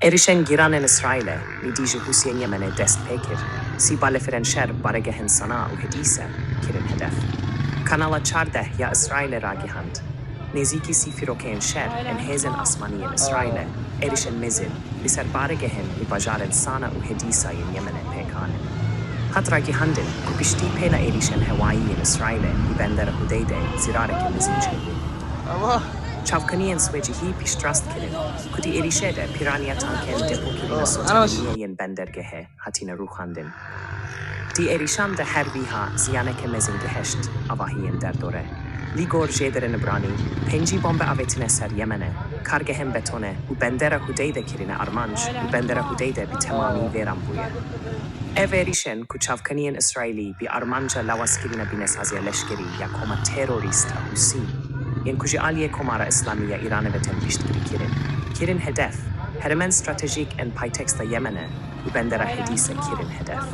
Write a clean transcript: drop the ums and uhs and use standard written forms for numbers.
Êrîşên giranên Îsraîlê li dijî Hûsiyên Yemenê dest pê kir. Si balefirên şer baregehên Sanaa û Hedîse kirin hedef. Kanala çardeh ya Îsraîlê ragihand. Nêzîkî si firokeyên şer en hêzên asmanî yên Îsraîlê, êrişên mezin, li ser baregehên li bajarên Sanaa û Hedîsa yên Yemenê pêkanê. Hat ragihandin ku piştî pêla êrîşên hewayî yên Îsraîlê li bendera hûdeydê zirarekê mezin çê. Çavkaniyên swêcihî piştrast kirin, ku di êrişê de piraniya tankên depo kirina sotaniyên bendergehê hatine ragihandin. Di êrîşan de her vîha ziyaneke mezin geheşt avahiyên derdore. Li gor jêderên ibranî, pêncî bombe avetine ser Yemenê, kargehên betone û bendera hûdeydê kirine armanc û bendera hûdeydê bi temamî vêran bûye. Ev êrîşên ku çavkaniyên İsraîlî bi armanca lawaskirina bînesaziya leşkerî ya koma terorîst a Hûsî, yên ku ji aliyê komara İslamî ya Îranê ve tên piştgirî kirin. Kirin hedef, hermen stratejîk en payteksta Yemenê û bendera Hedîse kirin hedef.